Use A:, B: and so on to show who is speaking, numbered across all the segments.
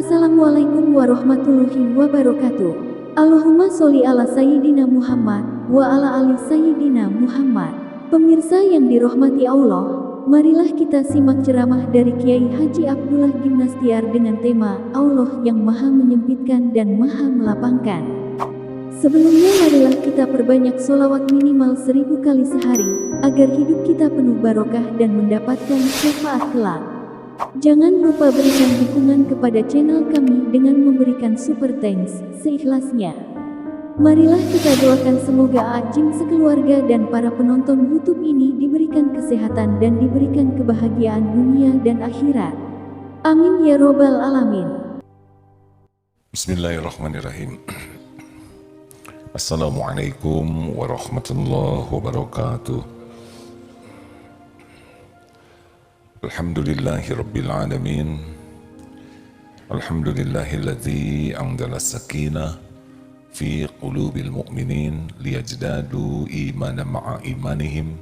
A: Assalamualaikum warahmatullahi wabarakatuh. Allahumma sholli ala Sayyidina Muhammad wa ala ali Sayyidina Muhammad. Pemirsa yang dirahmati Allah, marilah kita simak ceramah dari Kiai Haji Abdullah Gimnastiar dengan tema Allah yang Maha Menyempitkan dan Maha Melapangkan. Sebelumnya marilah kita perbanyak sholawat minimal 1000 kali sehari, agar hidup kita penuh barokah dan mendapatkan syafaat kelak. Jangan lupa berikan dukungan kepada channel kami dengan memberikan super thanks seikhlasnya. Marilah kita doakan semoga Ajim sekeluarga dan para penonton YouTube ini diberikan kesehatan dan diberikan kebahagiaan dunia dan akhirat. Amin ya robbal alamin.
B: Bismillahirrahmanirrahim. Assalamualaikum warahmatullahi wabarakatuh. Alhamdulillahi rabbil alamin. Alhamdulillahilladzi anzala sakinah fi qulubil mu'minin liyajdadu imanan ma'a imanihim.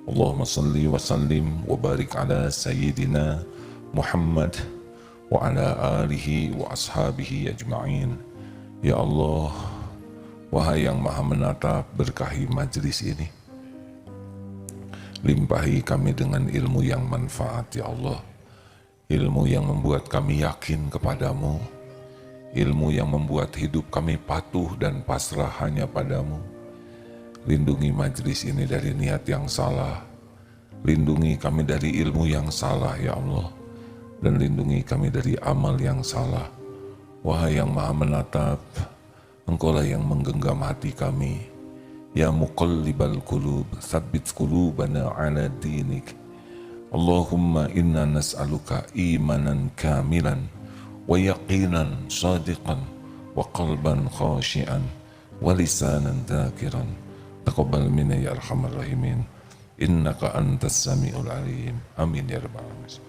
B: Allahumma salli wa sallim wa barik ala sayyidina Muhammad wa ala alihi wa ashabihi ajma'in. Ya Allah, wahai yang maha menatap, berkahi majlis ini. Limpahi kami dengan ilmu yang manfaat, ya Allah. Ilmu yang membuat kami yakin kepadamu. Ilmu yang membuat hidup kami patuh dan pasrah hanya padamu. Lindungi majlis ini dari niat yang salah. Lindungi kami dari ilmu yang salah, ya Allah. Dan lindungi kami dari amal yang salah. Wahai yang maha menatap, Engkaulah yang menggenggam hati kami. Ya muqallibal qulub, tsabbit qulubana ala dinik. Allahumma inna nas'aluka imanan kamilan wa yaqinan sadiqan wa qalban khashian wa lisanan dzakiran. Taqabbal minna ya arhamar rahimin. Innaka antas samiul alim. Amin ya rabbal alamin.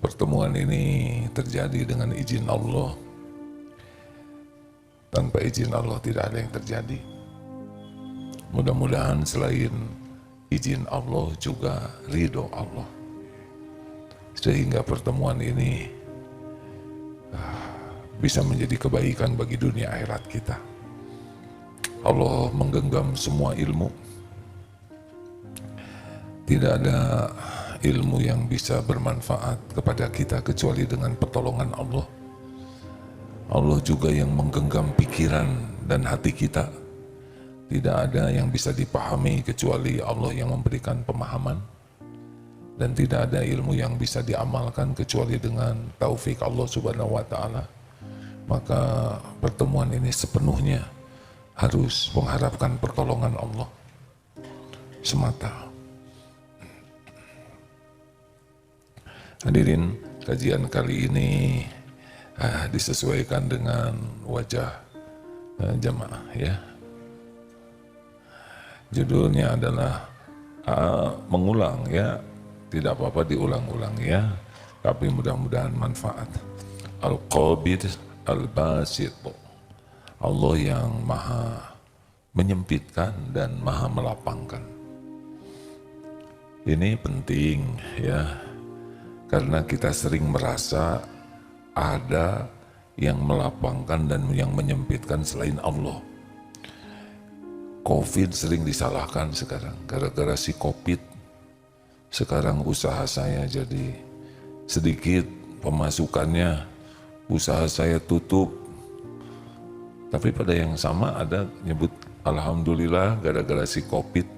B: Pertemuan ini terjadi dengan izin Allah. Tanpa izin Allah tidak ada yang terjadi. Mudah-mudahan selain izin Allah juga ridho Allah. Sehingga pertemuan ini bisa menjadi kebaikan bagi dunia akhirat kita. Allah menggenggam semua ilmu. Tidak ada ilmu yang bisa bermanfaat kepada kita kecuali dengan pertolongan Allah. Allah juga yang menggenggam pikiran dan hati kita. Tidak ada yang bisa dipahami kecuali Allah yang memberikan pemahaman. Dan tidak ada ilmu yang bisa diamalkan kecuali dengan taufik Allah subhanahu wa ta'ala. Maka pertemuan ini sepenuhnya harus mengharapkan pertolongan Allah semata. Hadirin, kajian kali ini disesuaikan dengan wajah jamaah, ya. Judulnya adalah mengulang, ya. Tidak apa-apa diulang-ulang, ya. Tapi mudah-mudahan manfaat. Al-Qabid Al-Basit. Allah yang maha menyempitkan dan maha melapangkan. Ini penting, ya. Karena kita sering merasa ada yang melapangkan dan yang menyempitkan selain Allah. Covid sering disalahkan sekarang. Gara-gara si Covid, sekarang usaha saya jadi sedikit pemasukannya, usaha saya tutup. Tapi pada yang sama ada nyebut, Alhamdulillah gara-gara si Covid,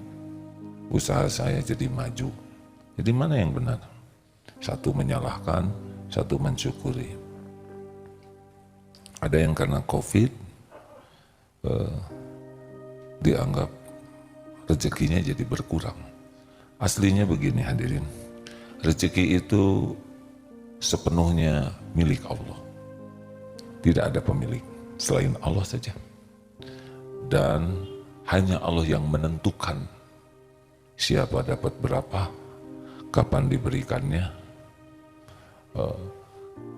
B: usaha saya jadi maju. Jadi mana yang benar? Satu menyalahkan, satu mensyukuri. Ada yang karena Covid dianggap rezekinya jadi berkurang. Aslinya begini hadirin, rezeki itu sepenuhnya milik Allah. Tidak ada pemilik selain Allah saja. Dan hanya Allah yang menentukan siapa dapat berapa, kapan diberikannya,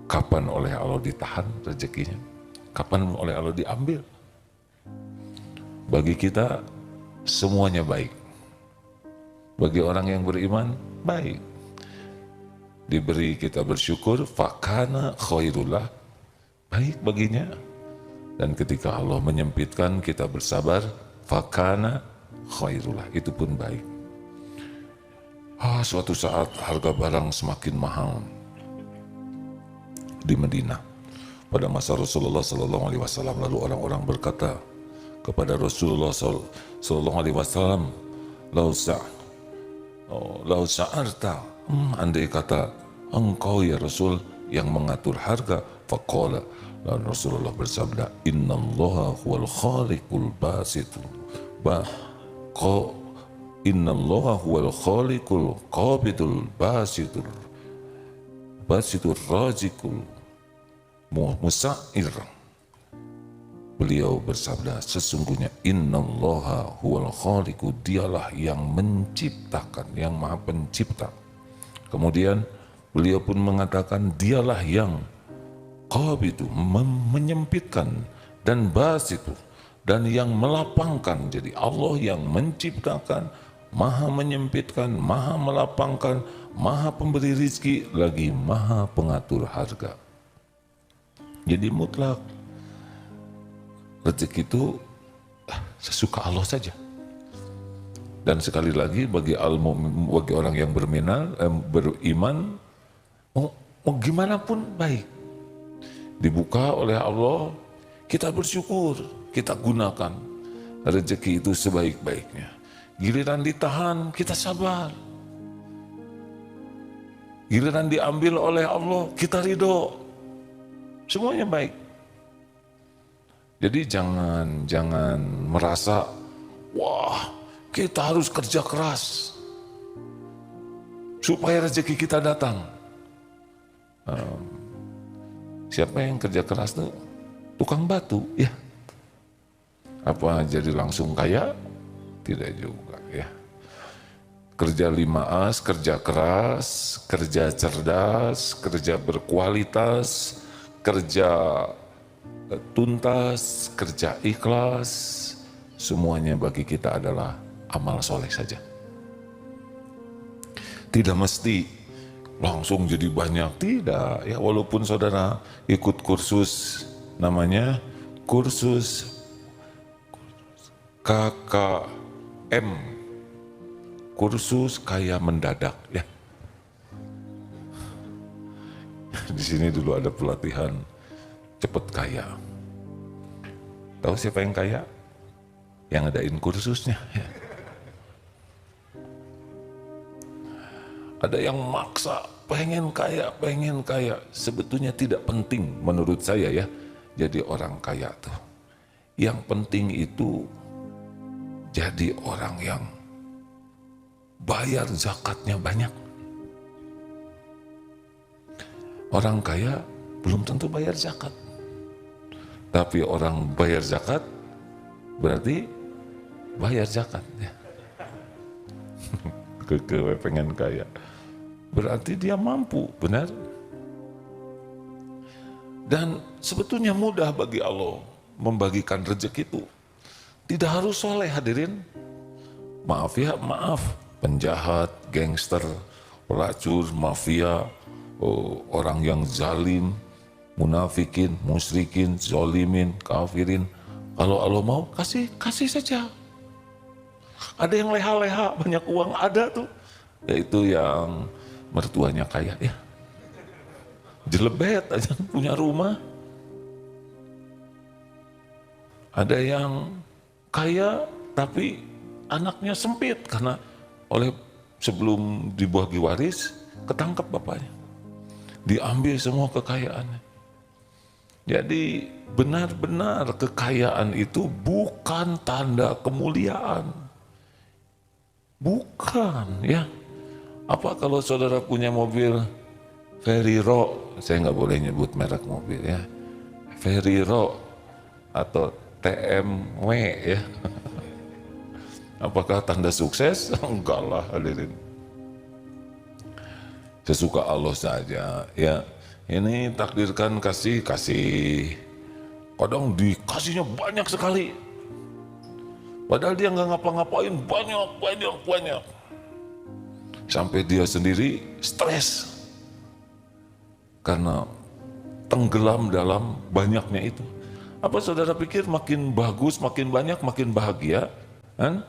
B: kapan oleh Allah ditahan rezekinya, kapan oleh Allah diambil. Bagi kita semuanya baik. Bagi orang yang beriman, baik. diberi kita bersyukur, fakana khairullah, baik baginya. Dan ketika Allah menyempitkan kita bersabar, fakana khairullah, itu pun baik. Suatu saat harga barang semakin mahal di Madinah pada masa Rasulullah Sallallahu Alaihi Wasallam. Lalu orang-orang berkata kepada Rasulullah Sallallahu Alaihi Wasallam, lau sa'arta, andai kata engkau ya Rasul yang mengatur harga. Faqala, lalu Rasulullah bersabda, innallaha huwal khaliqul basitul innallaha huwal khaliqul qabidul basitur razikul musa'ir. Beliau bersabda, sesungguhnya innallaha huwal khaliqu, dialah yang menciptakan, yang maha pencipta. Kemudian beliau pun mengatakan dialah yang qabidu, menyempitkan, dan basitu, dan yang melapangkan. Jadi Allah yang menciptakan, maha menyempitkan, maha melapangkan, maha pemberi rizki, lagi maha pengatur harga. Jadi mutlak rezeki itu sesuka Allah saja. Dan sekali lagi bagi orang yang beriman, mau gimana pun baik, dibuka oleh Allah, kita bersyukur, kita gunakan rezeki itu sebaik-baiknya. Giliran ditahan, kita sabar. Giliran diambil oleh Allah, kita ridho. Semuanya baik. Jadi jangan merasa, wah kita harus kerja keras supaya rezeki kita datang. Siapa yang kerja keras tuh? Tukang batu, ya. Apa jadi langsung kaya? Tidak juga, ya. Kerja 5As, kerja keras, kerja cerdas, kerja berkualitas, kerja tuntas, kerja ikhlas, semuanya bagi kita adalah amal soleh saja. Tidak mesti langsung jadi banyak, tidak ya. Walaupun saudara ikut kursus, namanya kursus KKM, kursus kaya mendadak, ya. Di sini dulu ada pelatihan cepet kaya. Tahu siapa yang kaya? Yang ngadain kursusnya, ya. Ada yang maksa, pengen kaya. Sebetulnya tidak penting menurut saya, ya, jadi orang kaya tuh. Yang penting itu jadi orang yang bayar zakatnya banyak. Orang kaya belum tentu bayar zakat. Tapi orang bayar zakat berarti bayar zakat, ya. Pengen kaya berarti dia mampu, benar? Dan sebetulnya mudah bagi Allah membagikan rezeki itu. Tidak harus soleh, hadirin. Maaf ya, maaf. Penjahat, gangster, pelacur, mafia, orang yang zalim, munafikin, musyrikin, zolimin, kafirin. Kalau Allah mau, kasih saja. Ada yang leha-leha, banyak uang, ada tuh. Yaitu yang mertuanya kaya, ya. Jelebet aja punya rumah. Ada yang kaya tapi anaknya sempit karena sebelum dibagi waris ketangkep bapaknya. Diambil semua kekayaannya. Jadi benar-benar kekayaan itu bukan tanda kemuliaan. Bukan, ya. Apa kalau saudara punya mobil Ferrero, saya nggak boleh nyebut merek mobil, ya. Ferrero atau TMW, ya. Apakah tanda sukses? Enggak lah, hadirin. Sesuka Allah saja, ya. Ini takdirkan kasih. Kadang dikasihnya banyak sekali. Padahal dia nggak ngapa-ngapain, banyak. Sampai dia sendiri stres. karena tenggelam dalam banyaknya itu. Apa saudara pikir makin bagus, makin banyak, makin bahagia? Kan?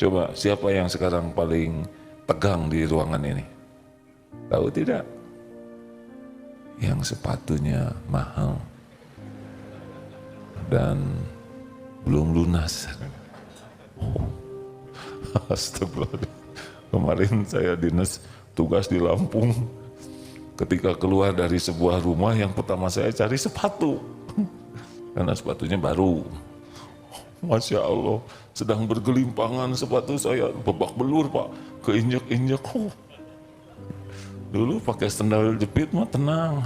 B: Coba siapa yang sekarang paling tegang di ruangan ini? Tahu tidak? Yang sepatunya mahal dan belum lunas. Astagfirullah. Kemarin saya dinas tugas di Lampung. Ketika keluar dari sebuah rumah, yang pertama saya cari sepatu. Karena sepatunya baru. Masya Allah, sedang bergelimpangan sepatu saya, babak belur Pak, keinjek-injek. Dulu pakai sandal jepit mah tenang.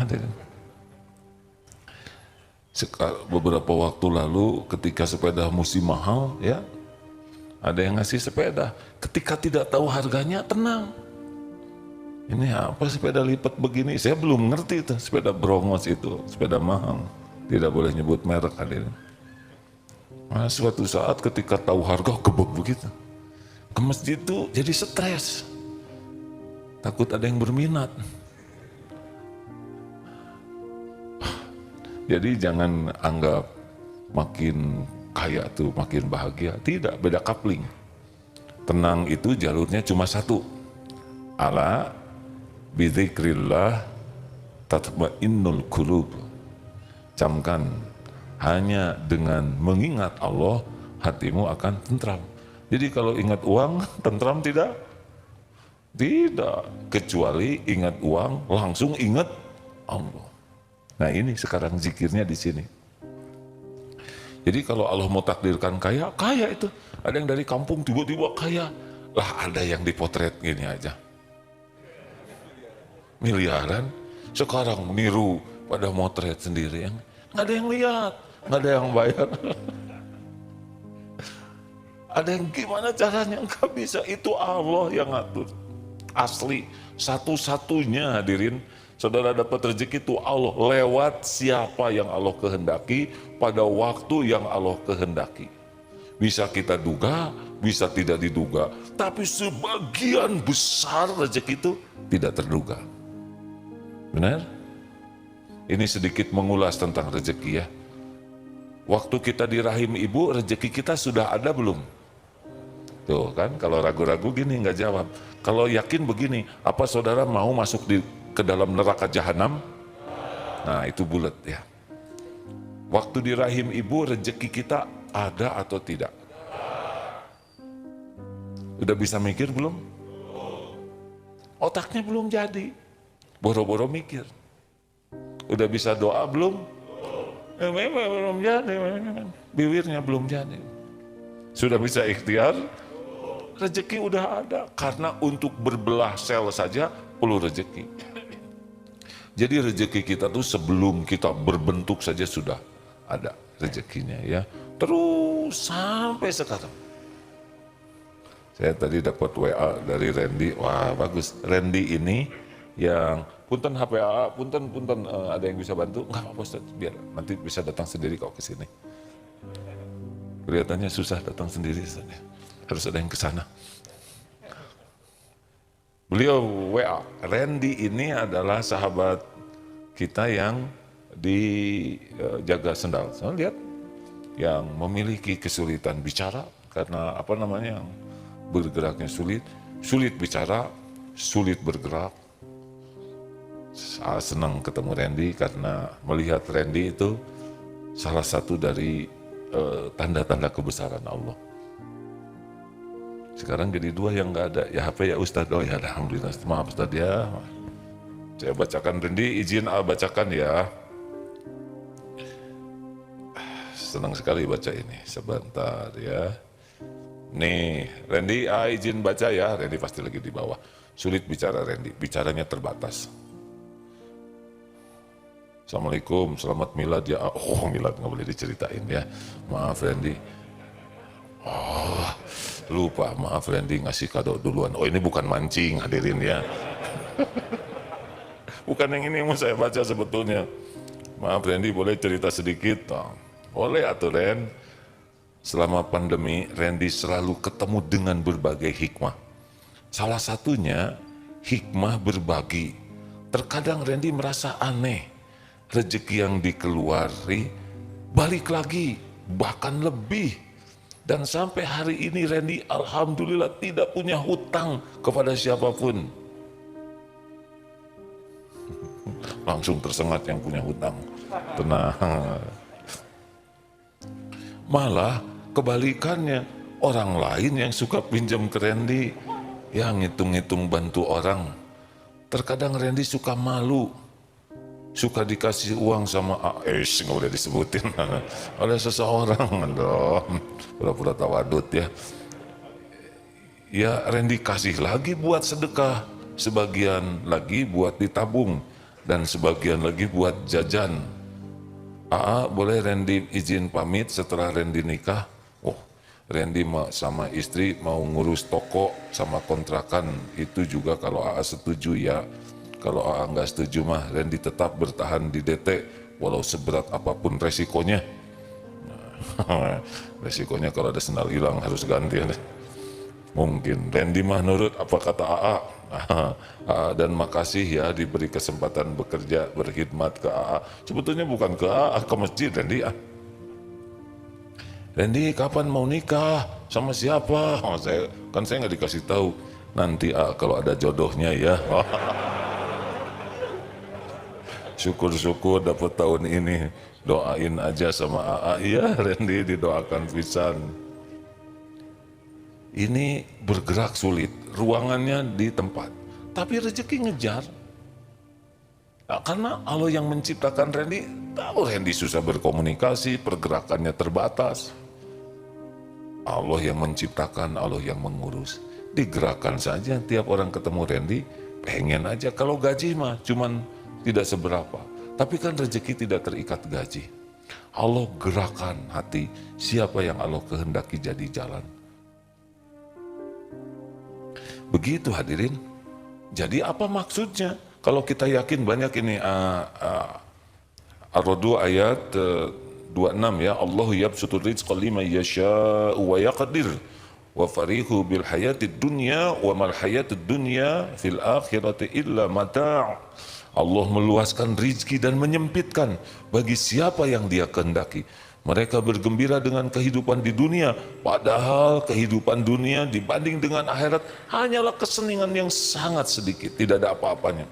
B: Beberapa waktu lalu ketika sepeda musim mahal ya, ada yang ngasih sepeda. Ketika tidak tahu harganya tenang. Ini apa sepeda lipat begini? Saya belum ngerti itu sepeda brongos itu, sepeda mahal. Tidak boleh nyebut merek hadirin. Nah, suatu saat ketika tahu harga gebek begitu. Ke masjid itu jadi stres. Takut ada yang berminat. Jadi jangan anggap makin kaya tuh makin bahagia. Tidak, beda kapling. Tenang itu jalurnya cuma satu. Ala bidzikrillah tatma'innul qulub. Camkan, hanya dengan mengingat Allah hatimu akan tentram. Jadi kalau ingat uang tentram tidak? Tidak, kecuali ingat uang langsung ingat Allah. Nah ini sekarang zikirnya di sini. Jadi kalau Allah mau takdirkan kaya, kaya itu. Ada yang dari kampung tiba-tiba kaya. Lah ada yang dipotret gini aja. Miliaran, sekarang niru pada motret sendiri. Nggak ada yang lihat, nggak ada yang bayar. Ada yang gimana caranya? Nggak bisa, itu Allah yang ngatur. Asli, satu-satunya hadirin, saudara dapat rezeki itu Allah lewat siapa yang Allah kehendaki pada waktu yang Allah kehendaki. Bisa kita duga, bisa tidak diduga, tapi sebagian besar rezeki itu tidak terduga. Benar? Ini sedikit mengulas tentang rezeki ya. Waktu kita di rahim ibu, rezeki kita sudah ada belum? Tuh kan, kalau ragu-ragu gini nggak jawab. Kalau yakin begini, apa saudara mau masuk ke dalam neraka jahanam? Nah itu bulat ya. Waktu di rahim ibu, rezeki kita ada atau tidak? Udah bisa mikir belum? Otaknya belum jadi, boro-boro mikir. Udah bisa doa belum? Memang belum jadi, bibirnya belum jadi. Sudah bisa ikhtiar? Rezeki udah ada, karena untuk berbelah sel saja perlu rezeki. Jadi rezeki kita tuh sebelum kita berbentuk saja sudah ada rezekinya ya. Terus sampai sekarang. Saya tadi dapat WA dari Randy, wah bagus. Randy ini yang punten HPA, punten ada yang bisa bantu? Enggak apa-apa Ustaz, biar nanti bisa datang sendiri kok ke sini. Kelihatannya susah datang sendiri Ustaz. Harus ada yang ke sana. Beliau WA, Randy ini adalah sahabat kita yang di Jaga Sendal. Saya lihat yang memiliki kesulitan bicara karena apa namanya, yang bergeraknya sulit bicara, sulit bergerak. Saya senang ketemu Randy karena melihat Randy itu salah satu dari tanda-tanda kebesaran Allah. Sekarang jadi dua yang nggak ada, ya HP ya Ustadz. Oh ya alhamdulillah, maaf Ustadz ya. Saya bacakan Randy, izin bacakan ya. Senang sekali baca ini, sebentar ya. Nih Randy, izin baca ya. Randy pasti lagi di bawah. Sulit bicara Randy, bicaranya terbatas. Assalamualaikum, selamat milad ya. Oh milad nggak boleh diceritain ya. Maaf Randy. Oh lupa, maaf Randy ngasih kado duluan. Oh ini bukan mancing hadirin ya. Bukan yang ini yang mau saya baca sebetulnya. Maaf Randy, boleh cerita sedikit? Oh, boleh atuh Ren. Selama pandemi Randy selalu ketemu dengan berbagai hikmah. Salah satunya hikmah berbagi. Terkadang Randy merasa aneh, rezeki yang dikeluari balik lagi, bahkan lebih. Dan sampai hari ini Randy alhamdulillah tidak punya hutang kepada siapapun. Langsung tersengat yang punya hutang. Tenang. Malah kebalikannya, orang lain yang suka pinjam ke Randy, yang ngitung-ngitung bantu orang. Terkadang Randy suka malu, suka dikasih uang sama nggak boleh disebutin oleh seseorang dong, pura-pura tawadut ya. Ya Randy kasih lagi buat sedekah, sebagian lagi buat ditabung, dan sebagian lagi buat jajan. Boleh Randy izin pamit setelah Randy nikah? Oh, Randy sama istri mau ngurus toko sama kontrakan, itu juga kalau setuju ya. Kalau nggak setuju mah Randy tetap bertahan di DT walau seberat apapun resikonya. Nah, resikonya kalau ada sendal hilang harus ganti. Mungkin Randy mah nurut apa kata dan makasih ya diberi kesempatan bekerja berkhidmat ke Sebetulnya bukan ke ke masjid Randy. Randy kapan mau nikah sama siapa? Saya nggak dikasih tahu. Nanti kalau ada jodohnya ya. Syukur-syukur dapat tahun ini, doain aja sama ya Randy didoakan pisan. Ini bergerak sulit, ruangannya di tempat, tapi rezeki ngejar. Karena Allah yang menciptakan Randy, tahu Randy susah berkomunikasi, pergerakannya terbatas. Allah yang menciptakan, Allah yang mengurus. Digerakkan saja, tiap orang ketemu Randy, pengen aja. Kalau gaji mah cuman tidak seberapa, tapi kan rezeki tidak terikat gaji. Allah gerakan hati, siapa yang Allah kehendaki jadi jalan. Begitu hadirin. Jadi apa maksudnya? Kalau kita yakin banyak ini Ar-Ra'd ayat 26 ya, Allahu yabsutur rizqa liman yasha'u wa yaqdir wa farihu bil hayatid dunya wa mal hayatid dunya fil akhirati illa mata'. Allah meluaskan rizki dan menyempitkan bagi siapa yang Dia kehendaki. Mereka bergembira dengan kehidupan di dunia, padahal kehidupan dunia dibanding dengan akhirat hanyalah kesenangan yang sangat sedikit, tidak ada apa-apanya.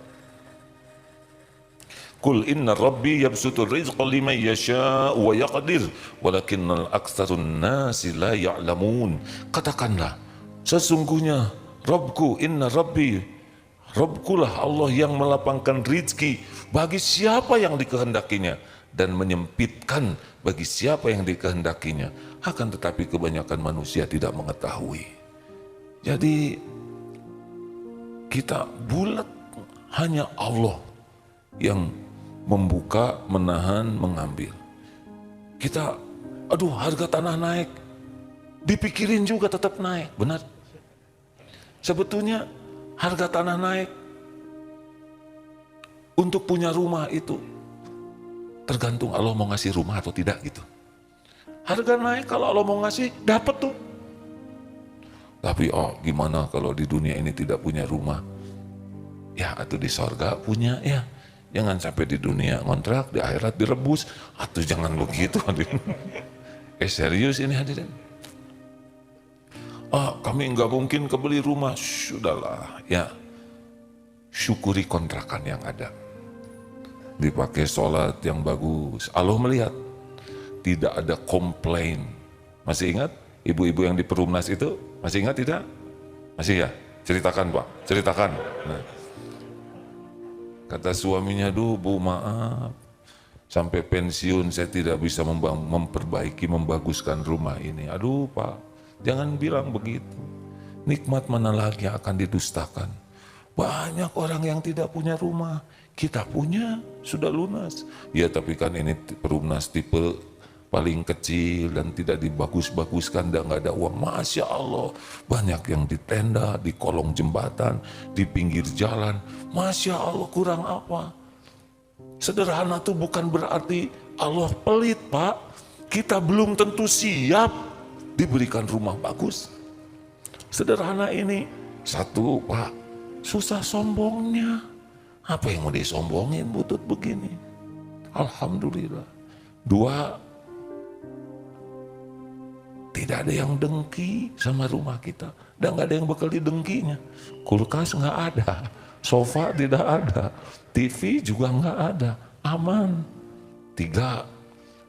B: Qul inna rabbi yabsutur rizqa liman yasha'u wa yaqdir walakinnal aktsarun nasi la ya'lamun. Katakanlah, sesungguhnya Rabbku, inna rabbi, Rabbkulah Allah yang melapangkan rizki bagi siapa yang dikehendakinya dan menyempitkan bagi siapa yang dikehendakinya. Akan tetapi kebanyakan manusia tidak mengetahui. Jadi kita bulat, hanya Allah yang membuka, menahan, mengambil. Kita, harga tanah naik, dipikirin juga tetap naik, benar? Sebetulnya harga tanah naik, untuk punya rumah itu tergantung Allah mau ngasih rumah atau tidak gitu. Harga naik kalau Allah mau ngasih, dapat tuh. Tapi gimana kalau di dunia ini tidak punya rumah? Ya atau di sorga punya ya. Jangan sampai di dunia ngontrak, di akhirat direbus. Atau jangan begitu hadirin. Serius ini hadirin. Kami nggak mungkin kebeli rumah. Sudahlah ya. Syukuri kontrakan yang ada. Dipakai sholat yang bagus. Allah melihat. Tidak ada komplain. Masih ingat ibu-ibu yang di Perumnas itu? Masih ingat tidak? Masih ya? Ceritakan Pak, ceritakan. Nah. Kata suaminya, Bu maaf. Sampai pensiun saya tidak bisa memperbaiki, membaguskan rumah ini. Aduh Pak, jangan bilang begitu. Nikmat mana lagi yang akan didustakan. Banyak orang yang tidak punya rumah. Kita punya, sudah lunas. Ya tapi kan ini Perumnas tipe paling kecil dan tidak dibagus-baguskan dan nggak ada uang. Masya Allah, banyak yang di tenda, di kolong jembatan, di pinggir jalan. Masya Allah, kurang apa? Sederhana itu bukan berarti Allah pelit Pak. Kita belum tentu siap diberikan rumah bagus. Sederhana ini, satu Pak, susah sombongnya. Apa yang mau disombongin butut begini? Alhamdulillah. 2, tidak ada yang dengki sama rumah kita. Dan gak ada yang bakal didengkinya. Kulkas gak ada, sofa tidak ada, TV juga gak ada, aman. 3,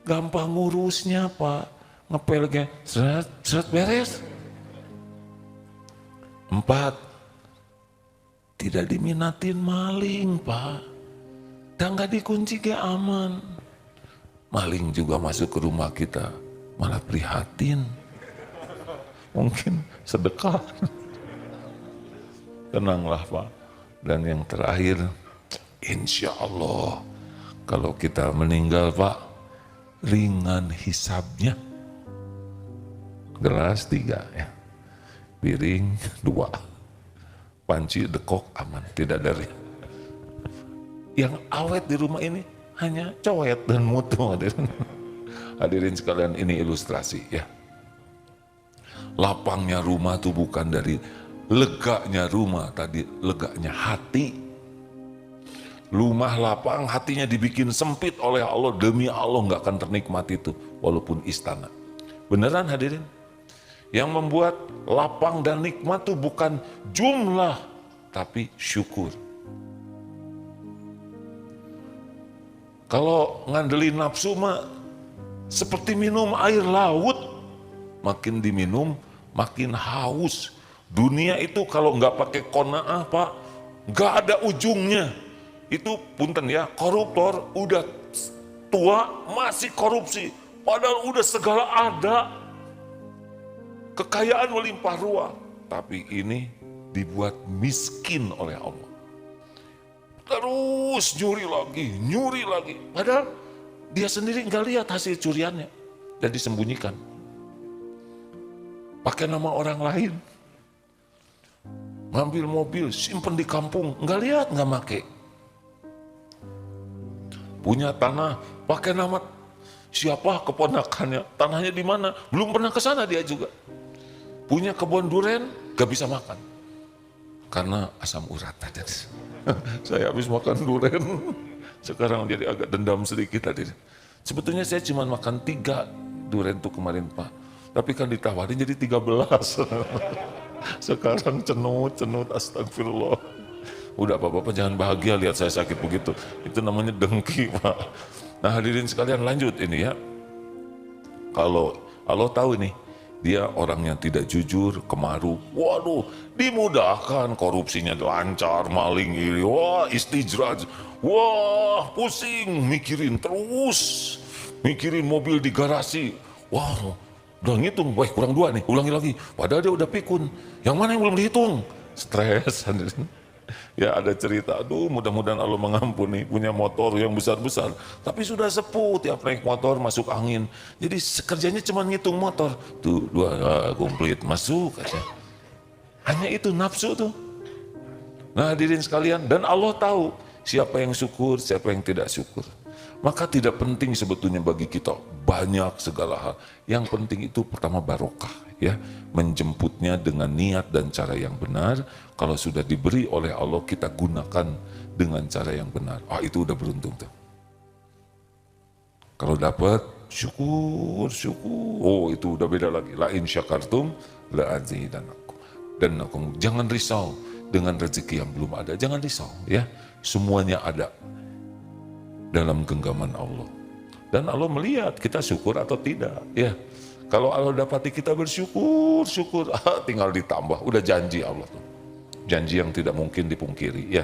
B: gampang ngurusnya Pak. Ngepelnya seret beres. 4, tidak diminatin maling Pak. Dan gak dikunci kayak aman. Maling juga masuk ke rumah kita, malah prihatin. Mungkin sedekah. Tenanglah Pak. Dan yang terakhir, insya Allah kalau kita meninggal Pak, ringan hisabnya. Gelas 3 ya, piring 2, panci dekok aman, tidak ada. Yang awet di rumah ini hanya cowet dan mutu. Hadirin sekalian, ini ilustrasi ya. Lapangnya rumah tuh bukan dari leganya rumah, tadi leganya hati. Rumah lapang, hatinya dibikin sempit oleh Allah, demi Allah nggak akan ternikmati itu walaupun istana. Beneran hadirin? Yang membuat lapang dan nikmat itu bukan jumlah, tapi syukur. Kalau ngandelin nafsu mah seperti minum air laut, makin diminum makin haus. Dunia itu kalau nggak pakai qanaah Pak, nggak ada ujungnya. Itu punten ya, koruptor udah tua masih korupsi, padahal udah segala ada. Kekayaan melimpah ruah, tapi ini dibuat miskin oleh Allah. Terus nyuri lagi. Padahal dia sendiri nggak lihat hasil curiannya dan disembunyikan. Pakai nama orang lain. Ngambil mobil, simpen di kampung, nggak lihat, nggak make. Punya tanah, pakai nama siapa keponakannya, tanahnya di mana, belum pernah ke sana dia juga. Punya kebun durian, gak bisa makan karena asam urat. Saya habis makan durian, sekarang jadi agak dendam sedikit tadi. Sebetulnya saya cuma makan 3 durian tuh kemarin Pak, tapi kan ditawarin jadi 13. Sekarang cenut, astagfirullah. Udah Bapak jangan bahagia lihat saya sakit begitu, itu namanya dengki Pak. Nah hadirin sekalian, lanjut ini ya. Kalau Allah tahu nih, dia orang yang tidak jujur, kemaru, waduh, dimudahkan, korupsinya lancar, maling iri, wah istijraj, wah pusing, mikirin terus, mikirin mobil di garasi, wah udah ngitung, wah kurang 2 nih, ulangi lagi, padahal dia udah pikun, yang mana yang belum dihitung, stres. Ya ada cerita, aduh mudah-mudahan Allah mengampuni, punya motor yang besar-besar, tapi sudah sepuh, tiap naik motor masuk angin, jadi kerjanya cuma ngitung motor, tuh 2 komplit masuk aja. Hanya itu nafsu tuh. Nah hadirin sekalian, dan Allah tahu siapa yang syukur, siapa yang tidak syukur. Maka tidak penting sebetulnya bagi kita banyak segala hal. Yang penting itu pertama barokah ya, menjemputnya dengan niat dan cara yang benar. Kalau sudah diberi oleh Allah, kita gunakan dengan cara yang benar. Itu udah beruntung tuh. Kalau dapat syukur. Itu udah beda lagi. La in syakartum la azidanakum. Dan jangan risau dengan rezeki yang belum ada. Jangan risau ya. Semuanya ada dalam genggaman Allah. Dan Allah melihat kita syukur atau tidak ya. Kalau Allah dapati kita bersyukur, tinggal ditambah. Udah janji Allah tuh. Janji yang tidak mungkin dipungkiri ya.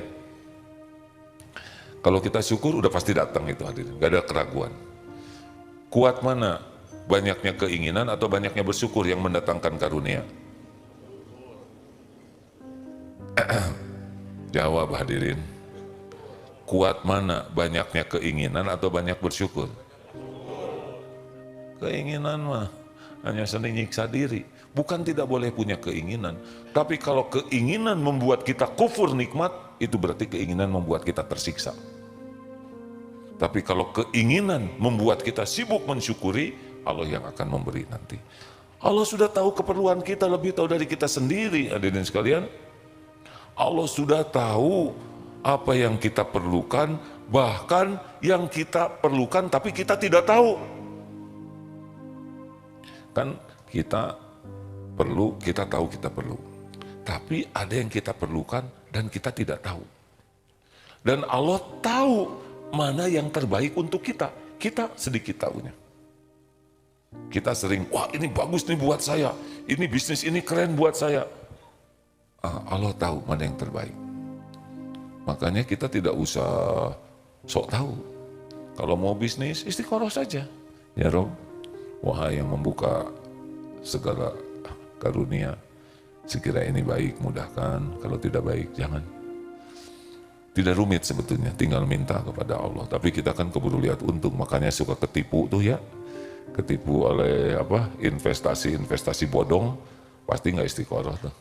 B: Kalau kita syukur udah pasti datang itu hadirin, gak ada keraguan. Kuat mana? Banyaknya keinginan atau banyaknya bersyukur yang mendatangkan karunia? Jawab hadirin. Kuat mana? Banyaknya keinginan atau banyak bersyukur? Keinginan mah hanya seni nyiksa diri. Bukan tidak boleh punya keinginan, tapi kalau keinginan membuat kita kufur nikmat, itu berarti keinginan membuat kita tersiksa. Tapi kalau keinginan membuat kita sibuk mensyukuri, Allah yang akan memberi nanti. Allah sudah tahu keperluan kita, lebih tahu dari kita sendiri hadirin sekalian. Allah sudah tahu apa yang kita perlukan, bahkan yang kita perlukan tapi kita tidak tahu. Kan kita perlu, kita tahu kita perlu. Tapi ada yang kita perlukan dan kita tidak tahu. Dan Allah tahu mana yang terbaik untuk kita. Kita sedikit tahunya. Kita sering, wah ini bagus nih buat saya. Ini bisnis ini keren buat saya. Allah tahu mana yang terbaik. Makanya kita tidak usah sok tahu. Kalau mau bisnis, istiqoroh saja. Ya Rob, wahai yang membuka segala karunia, sekira ini baik, mudahkan. Kalau tidak baik, jangan. Tidak rumit sebetulnya, tinggal minta kepada Allah. Tapi kita kan keburu lihat untung, makanya suka ketipu tuh ya. Ketipu oleh investasi bodong, pasti nggak istiqoroh tuh.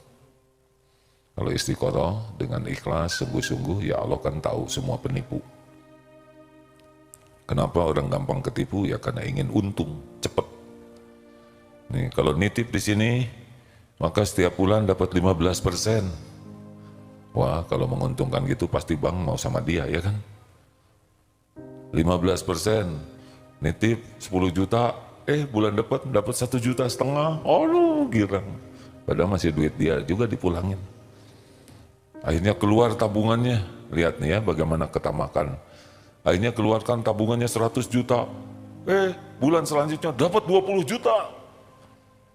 B: Kalau istiqoroh dengan ikhlas, sungguh-sungguh, ya Allah kan tahu semua penipu. Kenapa orang gampang ketipu? Ya karena ingin untung, cepat. Nih, kalau nitip di sini, maka setiap bulan dapat 15%. Wah, kalau menguntungkan gitu pasti bank mau sama dia, ya kan? 15%, nitip 10 juta, bulan depan dapat 1,5 juta. Oh, girang. Padahal masih duit dia juga dipulangin. Akhirnya keluar tabungannya. Lihat nih ya bagaimana ketamakan. Akhirnya keluarkan tabungannya 100 juta. Bulan selanjutnya dapat 20 juta.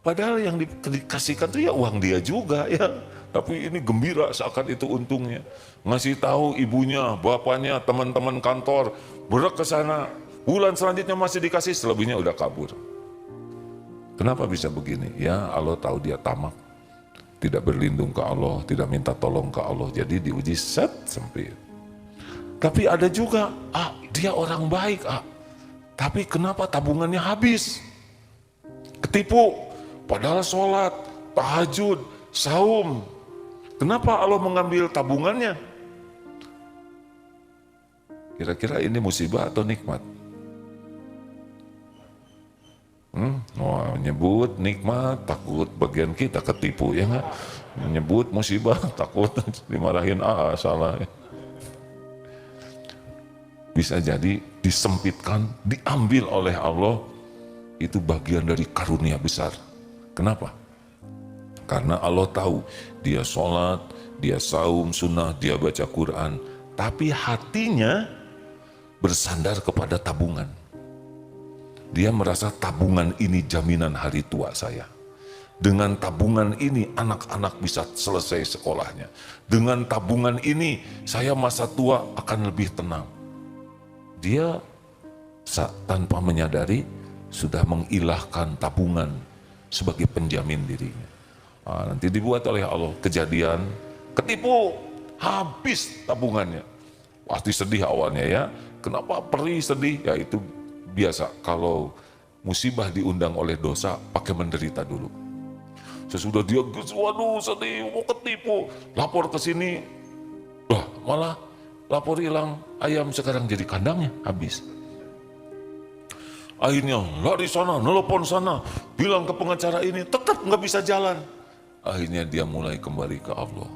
B: Padahal yang dikasihkan tuh ya uang dia juga ya. Tapi ini gembira seakan itu untungnya. Ngasih tahu ibunya, bapaknya, teman-teman kantor, berak ke sana. Bulan selanjutnya masih dikasih, selebihnya udah kabur. Kenapa bisa begini? Ya Allah tahu dia tamak. Tidak berlindung ke Allah, tidak minta tolong ke Allah. Jadi diuji sempit. Tapi ada juga, dia orang baik, tapi kenapa tabungannya habis? Ketipu, padahal sholat, tahajud, saum. Kenapa Allah mengambil tabungannya? Kira-kira ini musibah atau nikmat? Nyebut nikmat, takut bagian kita ketipu, ya nggak? Nyebut musibah, takut dimarahin, salah. Bisa jadi disempitkan, diambil oleh Allah, itu bagian dari karunia besar. Kenapa? Karena Allah tahu, dia sholat, dia saum sunnah, dia baca Quran, tapi hatinya bersandar kepada tabungan. Dia merasa tabungan ini jaminan hari tua saya. Dengan tabungan ini anak-anak bisa selesai sekolahnya. Dengan tabungan ini saya masa tua akan lebih tenang. Dia tanpa menyadari sudah mengilahkan tabungan sebagai penjamin dirinya. Nanti dibuat oleh Allah kejadian, ketipu, habis tabungannya. Pasti sedih awalnya ya. Kenapa perih sedih? Ya itu biasa, kalau musibah diundang oleh dosa, pakai menderita dulu. Sesudah dia, waduh sedih, mau ketipu, lapor ke sini, malah lapor hilang, ayam sekarang jadi kandangnya, habis. Akhirnya lari sana, nelpon sana, bilang ke pengacara ini, tetap nggak bisa jalan. Akhirnya dia mulai kembali ke Allah.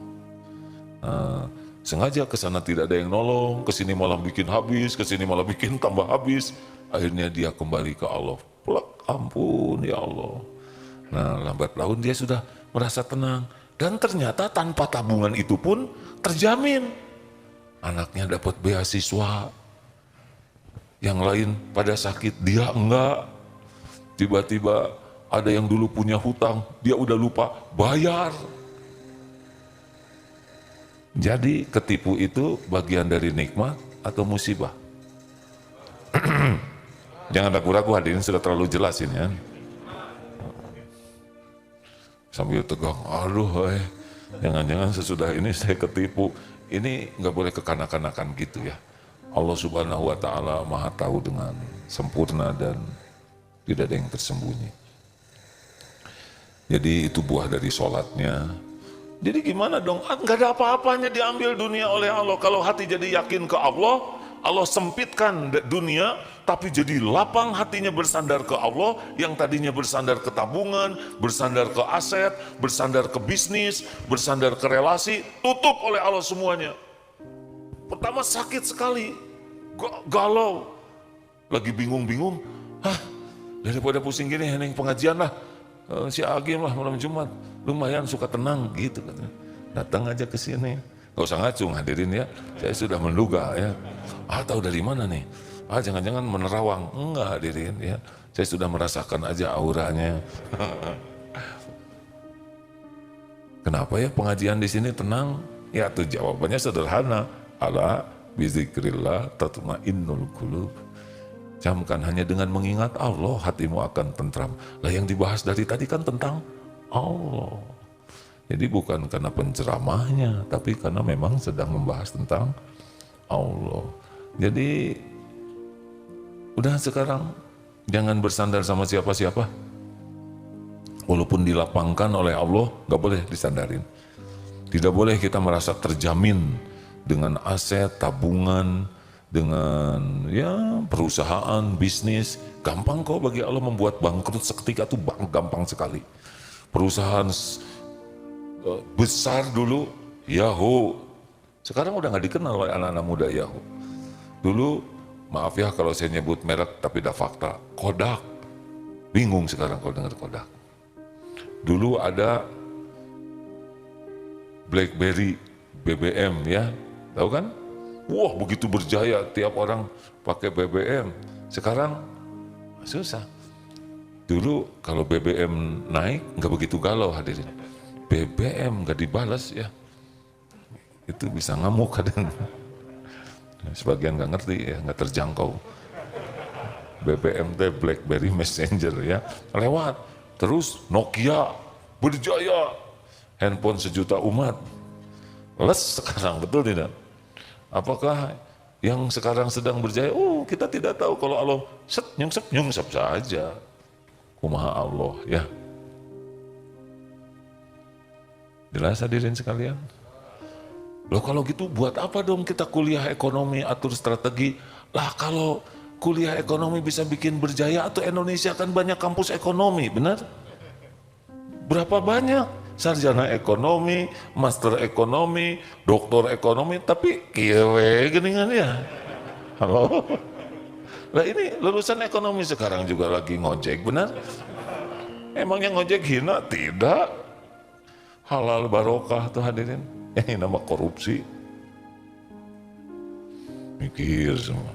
B: Sengaja ke sana tidak ada yang nolong, ke sini malah bikin habis, ke sini malah bikin tambah habis. Akhirnya dia kembali ke Allah. Plak, ampun ya Allah. Nah, lambat laun dia sudah merasa tenang. Dan ternyata tanpa tabungan itu pun terjamin. Anaknya dapat beasiswa. Yang lain pada sakit, dia enggak. Tiba-tiba ada yang dulu punya hutang, dia udah lupa bayar. Jadi ketipu itu bagian dari nikmat atau musibah? Jangan ragu-ragu, hadirin sudah terlalu jelas ini ya. Sambil tegang, jangan-jangan sesudah ini saya ketipu. Ini nggak boleh kekanak-kanakan gitu ya. Allah Subhanahu wa Ta'ala Maha tahu dengan sempurna dan tidak ada yang tersembunyi. Jadi itu buah dari sholatnya. Jadi gimana dong? Nggak ada apa-apanya diambil dunia oleh Allah. Kalau hati jadi yakin ke Allah, Allah sempitkan dunia, tapi jadi lapang hatinya bersandar ke Allah, yang tadinya bersandar ke tabungan, bersandar ke aset, bersandar ke bisnis, bersandar ke relasi, tutup oleh Allah semuanya. Pertama sakit sekali, galau, lagi bingung-bingung, daripada pusing gini, hening pengajian lah, si Agim lah malam Jumat, lumayan suka tenang gitu katanya. Datang aja ke sini, gak usah ngacung hadirin ya, saya sudah menduga ya. Tahu dari mana nih? Jangan-jangan menerawang. Enggak hadirin ya, saya sudah merasakan aja auranya. Kenapa ya pengajian di sini tenang? Ya tuh jawabannya sederhana. Ala bizikrillah tatmainnul qulub. Camkan hanya dengan mengingat Allah hatimu akan tentram. Lah yang dibahas dari tadi kan tentang Allah. Jadi bukan karena penceramahnya, tapi karena memang sedang membahas tentang Allah. Jadi udah sekarang jangan bersandar sama siapa-siapa. Walaupun dilapangkan oleh Allah, gak boleh disandarin. Tidak boleh kita merasa terjamin dengan aset, tabungan, dengan ya perusahaan, bisnis. Gampang kok bagi Allah membuat bangkrut seketika tuh gampang sekali. Perusahaan besar dulu, Yahoo. Sekarang udah gak dikenal oleh anak-anak muda Yahoo. Dulu, maaf ya kalau saya nyebut merek tapi dah fakta, Kodak. Bingung sekarang kalau dengar Kodak. Dulu ada BlackBerry, BBM ya, tahu kan? Wah begitu berjaya, tiap orang pakai BBM. Sekarang susah. Dulu kalau BBM naik nggak begitu galau hadirin. BBM nggak dibalas ya, itu bisa ngamuk kadang. Sebagian nggak ngerti ya, nggak terjangkau. BBM teh BlackBerry Messenger ya, lewat. Terus Nokia berjaya, handphone sejuta umat. Les sekarang, betul tidak? Apakah yang sekarang sedang berjaya? Kita tidak tahu. Kalau Allah nyungsep saja. Kumaha Allah ya. Jelas hadirin sekalian? Loh kalau gitu buat apa dong kita kuliah ekonomi, atur strategi? Lah kalau kuliah ekonomi bisa bikin berjaya, atau Indonesia kan banyak kampus ekonomi, benar? Berapa banyak sarjana ekonomi, master ekonomi, doktor ekonomi, tapi kiewe geningan ya. Halo? Lah ini lulusan ekonomi sekarang juga lagi ngojek, benar? Emangnya ngojek hina? Tidak. Halal barokah tuh hadirin. Yang nama korupsi. Mikir semua.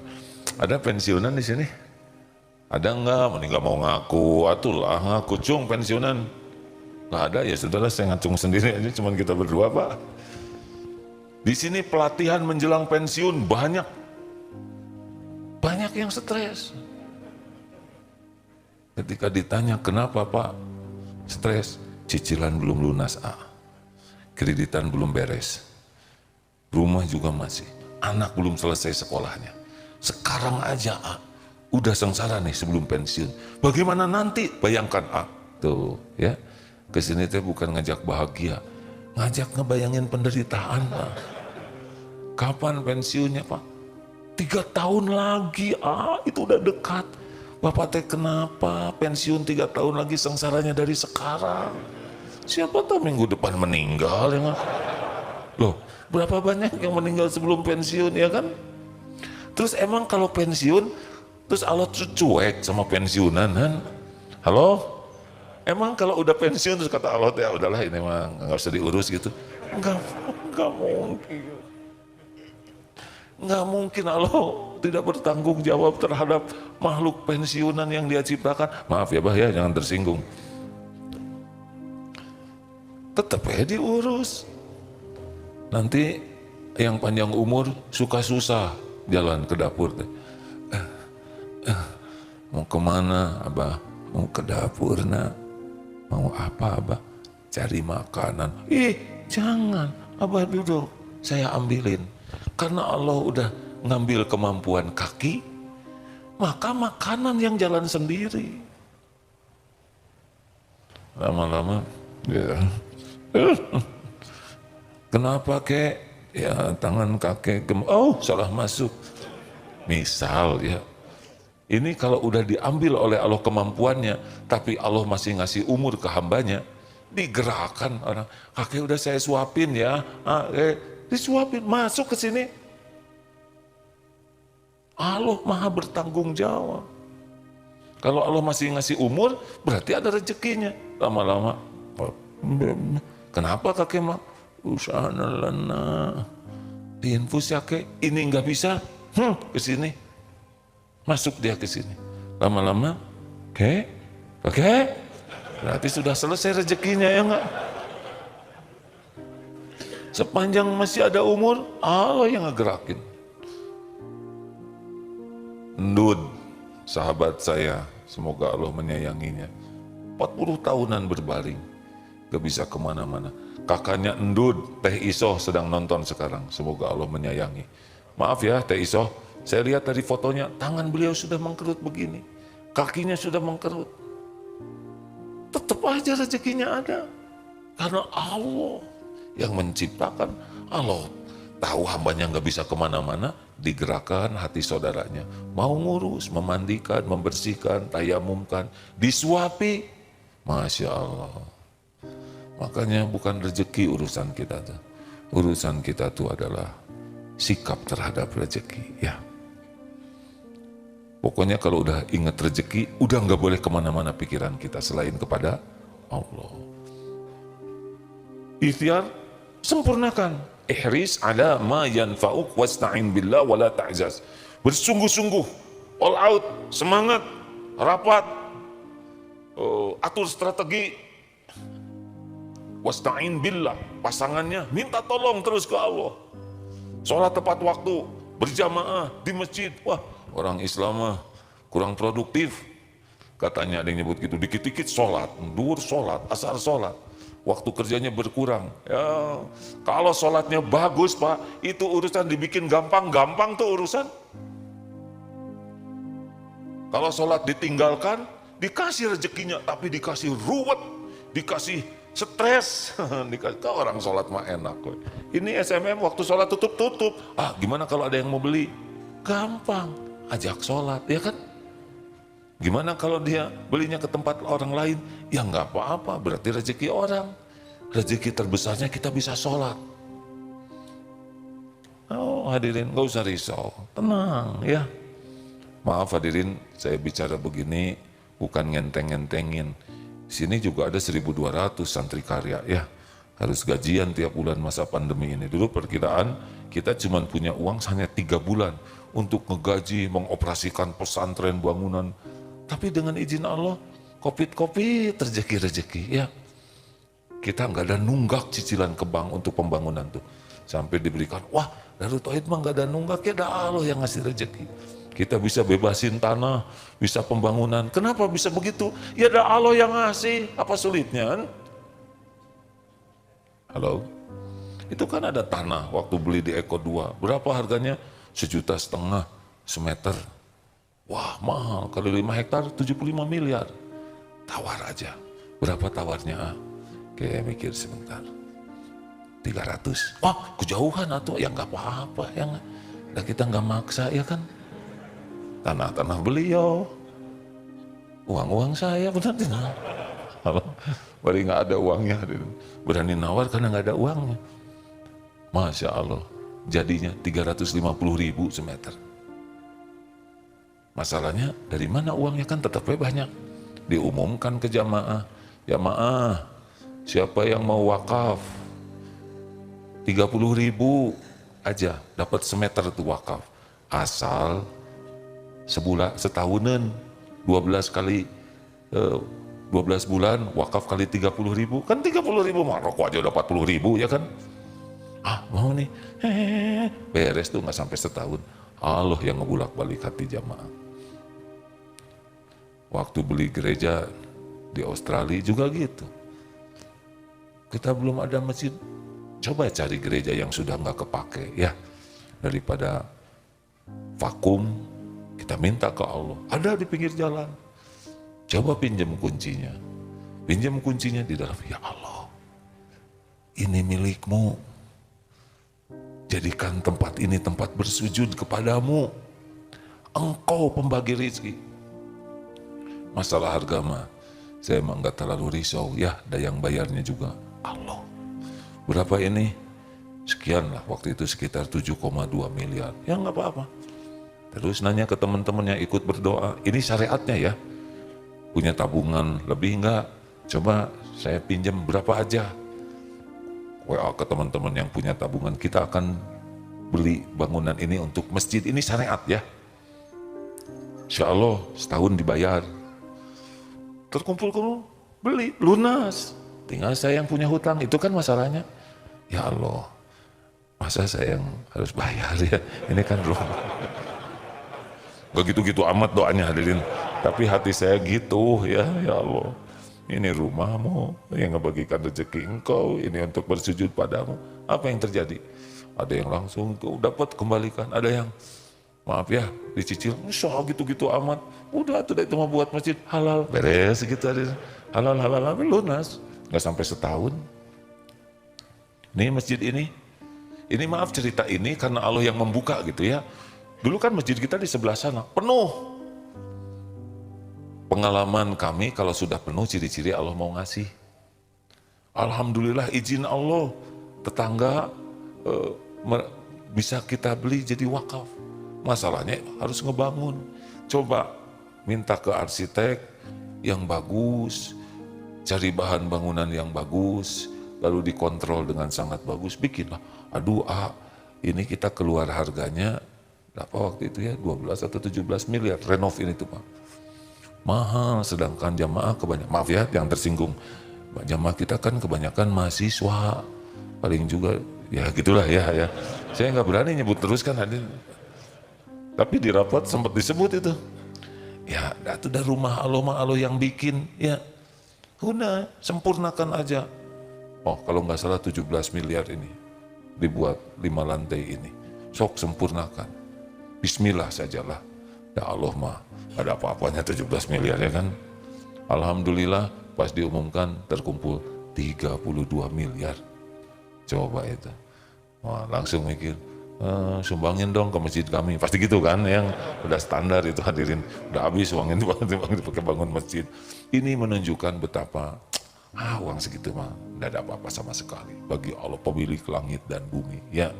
B: Ada pensiunan di sini? Ada enggak? Mending nggak mau ngaku, atulah ngaku cung pensiunan. Nggak ada ya sudahlah, saya ngacung sendiri aja, cuman kita berdua pak. Di sini pelatihan menjelang pensiun banyak yang stres. Ketika ditanya kenapa pak stres, cicilan belum lunas, kreditan belum beres, rumah juga masih, anak belum selesai sekolahnya. Sekarang aja udah sengsara nih sebelum pensiun. Bagaimana nanti? Bayangkan tuh ya. Kesini teh bukan ngajak bahagia, ngajak ngebayangin penderitaan pak. Kapan pensiunnya pak? 3 tahun lagi, itu udah dekat. Bapak teh kenapa pensiun 3 tahun lagi, sengsaranya dari sekarang. Siapa tahu minggu depan meninggal ya. Loh, berapa banyak yang meninggal sebelum pensiun ya kan? Terus emang kalau pensiun, terus Allah cuek sama pensiunan kan? Halo? Emang kalau udah pensiun terus kata Allah, ya udahlah ini mah nggak usah diurus gitu? Nggak mungkin. Nggak mungkin Allah tidak bertanggung jawab terhadap makhluk pensiunan yang Dia ciptakan. Maaf ya bah ya, jangan tersinggung. Tetap ya diurus. Nanti yang panjang umur suka susah jalan ke dapur. Mau kemana abah? Mau ke dapur nak. Mau apa abah? Cari makanan. Jangan abah duduk, saya ambilin. Karena Allah udah ngambil kemampuan kaki, maka makanan yang jalan sendiri. Lama-lama ya. Kenapa kek? Ya tangan kakek salah masuk. Misal ya, ini kalau udah diambil oleh Allah kemampuannya, tapi Allah masih ngasih umur ke hambanya, digerakkan orang. Kakek udah saya suapin ya, disuapin, masuk ke sini. Allah maha bertanggung jawab. Kalau Allah masih ngasih umur, berarti ada rezekinya. Lama-lama, kenapa kakek mah? Usahanalana. Diinfus ya kek, ini nggak bisa, ke sini. Masuk dia ke sini. Lama-lama, kakek, berarti sudah selesai rezekinya ya enggak? Sepanjang masih ada umur, Allah yang ngegerakin. Ndud, sahabat saya, semoga Allah menyayanginya. 40 tahunan berbaring, gak bisa kemana-mana. Kakaknya Ndud, Teh Isoh sedang nonton sekarang, semoga Allah menyayangi. Maaf ya Teh Isoh, saya lihat dari fotonya, tangan beliau sudah mengkerut begini, kakinya sudah mengkerut. Tetap aja rezekinya ada, karena Allah yang menciptakan. Allah tahu hambanya nggak bisa kemana-mana, digerakkan hati saudaranya, mau ngurus, memandikan, membersihkan, tayamumkan, disuapi, Masya Allah. Makanya bukan rezeki urusan kita tuh, urusan kita tuh adalah sikap terhadap rezeki ya. Pokoknya kalau udah ingat rezeki, udah nggak boleh kemana-mana pikiran kita selain kepada Allah. Ikhtiar, sempurnakan. Ihris ala ma yanfa'uk wasta'in billah wala ta'jaz. Bersungguh-sungguh, all out, semangat, rapat, atur strategi. Wasta'in billah, pasangannya minta tolong terus ke Allah. Sholat tepat waktu, berjamaah di masjid. Wah, orang Islam mah kurang produktif. Katanya ada yang nyebut gitu, dikit-dikit sholat, duhur sholat, asar sholat. Waktu kerjanya berkurang. Ya, kalau sholatnya bagus Pak, itu urusan dibikin gampang tuh urusan. Kalau sholat ditinggalkan, dikasih rezekinya, tapi dikasih ruwet, dikasih stres. Dikasih orang sholat mah enak. Ini SMM waktu sholat tutup. Gimana kalau ada yang mau beli? Gampang, ajak sholat, ya kan? Gimana kalau dia belinya ke tempat orang lain? Ya nggak apa-apa, berarti rezeki orang. Rezeki terbesarnya kita bisa sholat. Oh hadirin, nggak usah risau, tenang ya. Maaf hadirin, saya bicara begini bukan ngenteng-ngentengin. Sini juga ada 1.200 santri karya ya. Harus gajian tiap bulan masa pandemi ini. Dulu perkiraan kita cuma punya uang hanya 3 bulan untuk ngegaji, mengoperasikan pesantren, bangunan. Tapi dengan izin Allah, COVID rezeki ya. Kita nggak ada nunggak cicilan ke bank untuk pembangunan tuh. Sampai diberikan, wah Darut Tauhid mah nggak ada nunggak, ya ada Allah yang ngasih rezeki. Kita bisa bebasin tanah, bisa pembangunan. Kenapa bisa begitu? Ya ada Allah yang ngasih, apa sulitnya kan? Halo? Itu kan ada tanah, waktu beli di Eko 2, berapa harganya? 1,5 juta semeter. Wah mahal, kali 5 hektar 75 miliar. Tawar aja. Berapa tawarnya? Kayak mikir sebentar. 300. Wah kejauhan atau ya nggak apa-apa ya. Nah, kita nggak maksa ya kan. Tanah-tanah beliau. Uang-uang saya benar tidak. Berarti nggak ada uangnya. Berani nawar karena nggak ada uangnya. Masya Allah. Jadinya 350.000 semeter. Masalahnya dari mana uangnya kan tetapnya banyak. Diumumkan ke jamaah. Jamaah, siapa yang mau wakaf? 30.000 aja dapat semeter itu wakaf. Asal setahunan 12 kali 12 bulan wakaf kali 30.000. Kan 30.000 mah rokok aja udah 40.000 ya kan? Mau nih. Beres tuh nggak sampai setahun. Allah yang ngebulak-balik hati jamaah. Waktu beli gereja di Australia juga gitu. Kita belum ada masjid, coba cari gereja yang sudah nggak kepake ya. Daripada vakum, kita minta ke Allah. Ada di pinggir jalan. Coba pinjam kuncinya. Pinjam kuncinya di dalam, ya Allah, ini milikmu. Jadikan tempat ini tempat bersujud kepadamu. Engkau pembagi rezeki. Masalah harga mah, saya emang gak terlalu risau ya, ada yang bayarnya juga Allah. Berapa ini? Sekian lah, waktu itu sekitar 7,2 miliar. Ya nggak apa-apa. Terus nanya ke teman-teman yang ikut berdoa, ini syariatnya ya? Punya tabungan lebih enggak? Coba saya pinjam berapa aja? WA ke teman-teman yang punya tabungan, kita akan beli bangunan ini untuk masjid, ini syariat ya. Insya Allah setahun dibayar. Terkumpul beli, lunas. Tinggal saya yang punya hutang, itu kan masalahnya. Ya Allah, masa saya yang harus bayar ya? Ini kan rumah. Gak gitu-gitu amat doanya hadirin. Tapi hati saya gitu ya Allah. Ini rumahmu yang ngebagikan rezeki engkau, ini untuk bersujud padamu. Apa yang terjadi? Ada yang langsung dapat kembalikan, ada yang maaf ya dicicil, insya gitu-gitu amat. Udah tuh itu mau buat masjid halal, beres gitu hadirin. Halal lunas, nggak sampai setahun. Nih masjid ini maaf cerita ini karena Allah yang membuka gitu ya. Dulu kan masjid kita di sebelah sana penuh. Pengalaman kami kalau sudah penuh ciri-ciri Allah mau ngasih. Alhamdulillah izin Allah, tetangga bisa kita beli jadi wakaf. Masalahnya harus ngebangun. Coba minta ke arsitek yang bagus, cari bahan bangunan yang bagus, lalu dikontrol dengan sangat bagus, bikinlah. Aduh ini kita keluar harganya berapa waktu itu ya, 12 atau 17 miliar renov ini tuh Pak. Mahal, sedangkan jamaah kebanyakan, maaf ya yang tersinggung, jamaah kita kan kebanyakan mahasiswa, paling juga ya gitulah ya. Saya nggak berani nyebut terus kan hadir, tapi di rapat sempat disebut itu. Ya, itu udah rumah Allah yang bikin ya, udah sempurnakan aja. Oh kalau nggak salah 17 miliar ini dibuat 5 lantai ini, sok sempurnakan. Bismillah sajalah. Ya Allah mah ada apa-apanya 17 miliar ya kan. Alhamdulillah pas diumumkan terkumpul 32 miliar. Coba itu. Wah, langsung mikir, sumbangin dong ke masjid kami. Pasti gitu kan, yang udah standar itu hadirin. Udah habis uangin dipakai bangun masjid. Ini menunjukkan betapa uang segitu mah tidak ada apa-apa sama sekali bagi Allah pemilik langit dan bumi ya.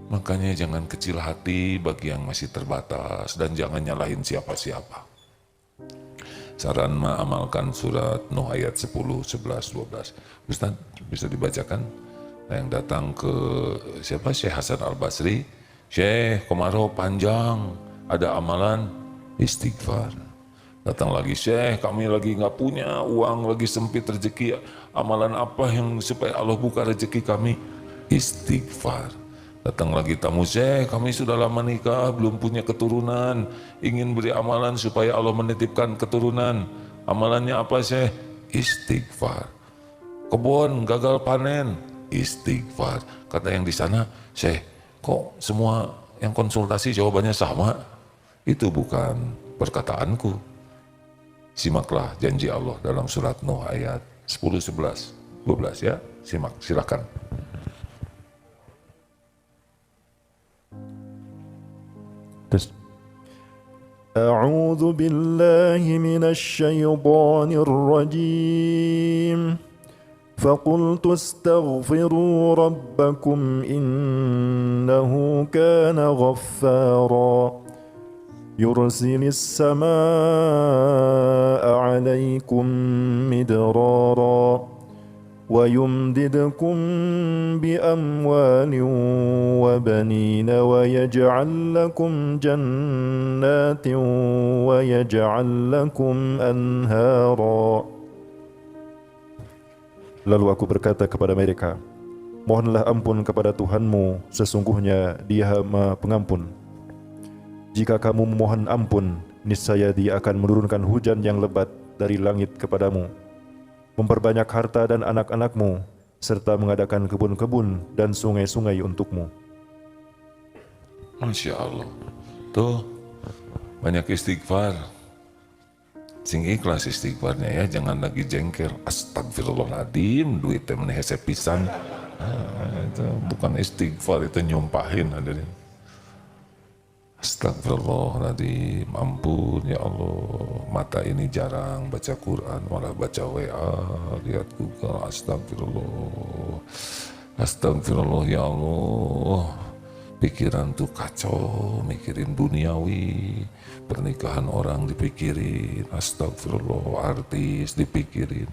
B: Makanya jangan kecil hati bagi yang masih terbatas dan jangan nyalahin siapa-siapa. Saran amalkan surat Nuh ayat 10, 11, 12. Ustaz bisa dibacakan? Yang datang ke siapa? Syekh Hasan Al-Basri. Syekh kemarau panjang, ada amalan istighfar. Datang lagi, Syekh kami lagi nggak punya uang, lagi sempit rezeki. Amalan apa yang supaya Allah buka rezeki kami? Istighfar. Datang lagi tamu, Syekh kami sudah lama nikah, belum punya keturunan, ingin beri amalan supaya Allah menitipkan keturunan. Amalannya apa Syekh? Istighfar. Kebun gagal panen, istighfar. Kata yang di sana, Syekh kok semua yang konsultasi jawabannya sama? Itu bukan perkataanku. Simaklah janji Allah dalam surat Nuh ayat 10, 11, 12 ya. Simak, silakan.
C: أعوذ بالله من الشيطان الرجيم فقلت استغفروا ربكم إنه كان غفارا يرسل السماء عليكم مدرارا ويمددكم بأموال وبنين ويجعل لكم جنات ويجعل لكم أنهارا. Lalu aku berkata kepada mereka, mohonlah ampun kepada Tuhanmu, sesungguhnya Dia Maha Pengampun. Jika kamu memohon ampun, niscaya Dia akan menurunkan hujan yang lebat dari langit kepadamu, memperbanyak harta dan anak-anakmu, serta mengadakan kebun-kebun dan sungai-sungai untukmu.
B: Masya Allah. Tuh, banyak istighfar. Sing ikhlas istighfarnya ya, jangan lagi jengkel. Astagfirullahaladzim, duitnya menehese pisan. Itu bukan istighfar, itu nyumpahin hadirin. Astagfirullahaladzim, ampun ya Allah, mata ini jarang baca Quran, malah baca WA, lihat Google. Astagfirullah, astagfirullah ya Allah, pikiran tuh kacau, mikirin duniawi, pernikahan orang dipikirin, astagfirullah, artis dipikirin,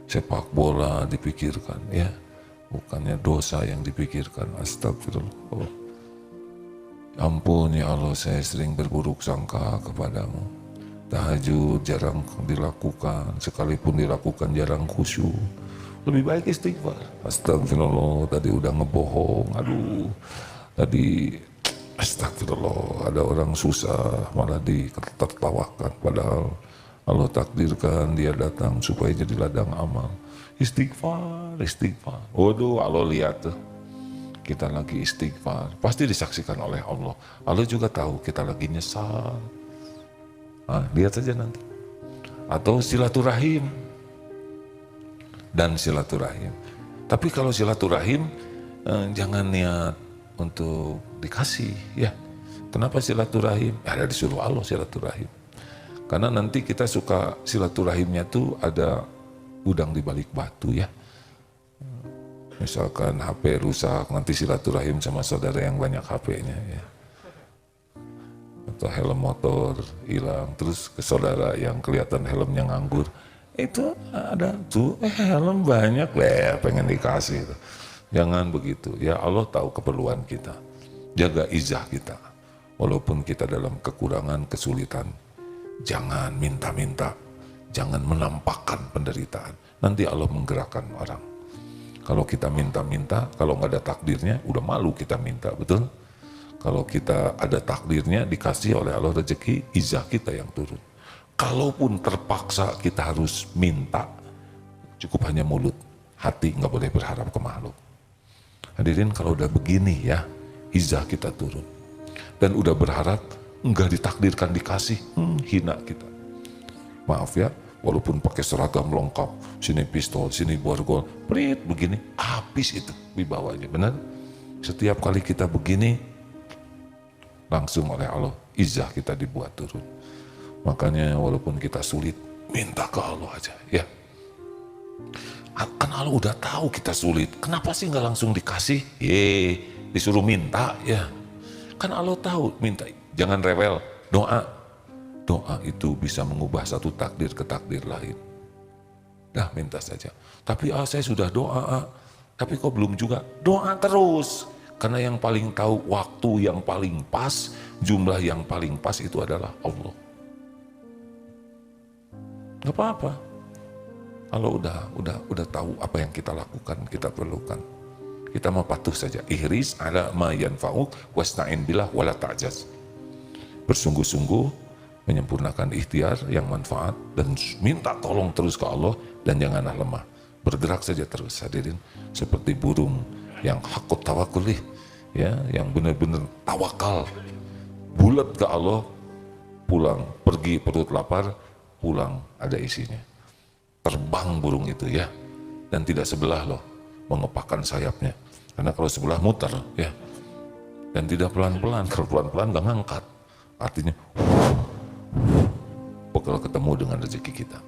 B: sepak bola dipikirkan, ya, bukannya dosa yang dipikirkan, astagfirullah. Ampun ya Allah, saya sering berburuk sangka kepadamu. Tahajud jarang dilakukan, sekalipun dilakukan jarang khusyuk. Lebih baik istighfar. Astagfirullah, tadi udah ngebohong, aduh. Tadi astagfirullah, ada orang susah malah ditertawakan. Padahal Allah takdirkan dia datang supaya jadi ladang amal. Istighfar, istighfar. Waduh, Allah lihat tuh. Kita lagi istighfar, pasti disaksikan oleh Allah. Allah juga tahu kita lagi nyesal. Nah, lihat saja nanti. Atau silaturahim. Dan silaturahim. Tapi kalau silaturahim, jangan niat untuk dikasih, ya. Kenapa silaturahim? Ada disuruh Allah silaturahim. Karena nanti kita suka silaturahimnya tuh ada udang di balik batu, ya. Misalkan HP rusak, nanti silaturahim sama saudara yang banyak HP-nya, ya. Atau helm motor hilang, terus ke saudara yang kelihatan helmnya nganggur. Itu ada tuh helm banyak, pengen dikasih. Jangan begitu, ya. Allah tahu keperluan kita. Jaga izah kita. Walaupun kita dalam kekurangan, kesulitan, jangan minta-minta, jangan menampakkan penderitaan. Nanti Allah menggerakkan orang. Kalau kita minta-minta, kalau nggak ada takdirnya, udah malu kita minta, betul? Kalau kita ada takdirnya, dikasih oleh Allah rezeki, izah kita yang turun. Kalaupun terpaksa kita harus minta, cukup hanya mulut, hati nggak boleh berharap ke makhluk. Hadirin, kalau udah begini ya, izah kita turun. Dan udah berharap nggak ditakdirkan dikasih, hina kita. Maaf ya, walaupun pakai seragam lengkap, sini pistol, sini borgol, prit begini, habis itu wibawanya, benar? Setiap kali kita begini, langsung oleh Allah, izah kita dibuat turun. Makanya walaupun kita sulit, minta ke Allah aja, ya. Kan Allah udah tahu kita sulit, kenapa sih nggak langsung dikasih? Disuruh minta, ya. Kan Allah tahu, minta, jangan rewel, doa. Doa itu bisa mengubah satu takdir ke takdir lain. Dah, minta saja. Tapi saya sudah doa, tapi kok belum juga? Doa terus. Karena yang paling tahu waktu yang paling pas, jumlah yang paling pas itu adalah Allah. Gak apa-apa. Allah udah tahu apa yang kita lakukan, kita perlukan. Kita mau patuh saja. Ihris ala ma yanfa'uk wasta'in billah wala ta'jaz. Bersungguh-sungguh menyempurnakan ikhtiar yang manfaat dan minta tolong terus ke Allah dan janganlah lemah. Bergerak saja terus, hadirin, seperti burung yang hakut tawakulih, ya, yang benar-benar tawakal, bulat ke Allah, pulang, pergi perut lapar, pulang ada isinya. Terbang burung itu, ya, dan tidak sebelah loh, mengepakkan sayapnya. Karena kalau sebelah muter, ya, dan tidak pelan-pelan. Kalau pelan-pelan gak ngangkat, artinya bakal ketemu dengan rezeki kita.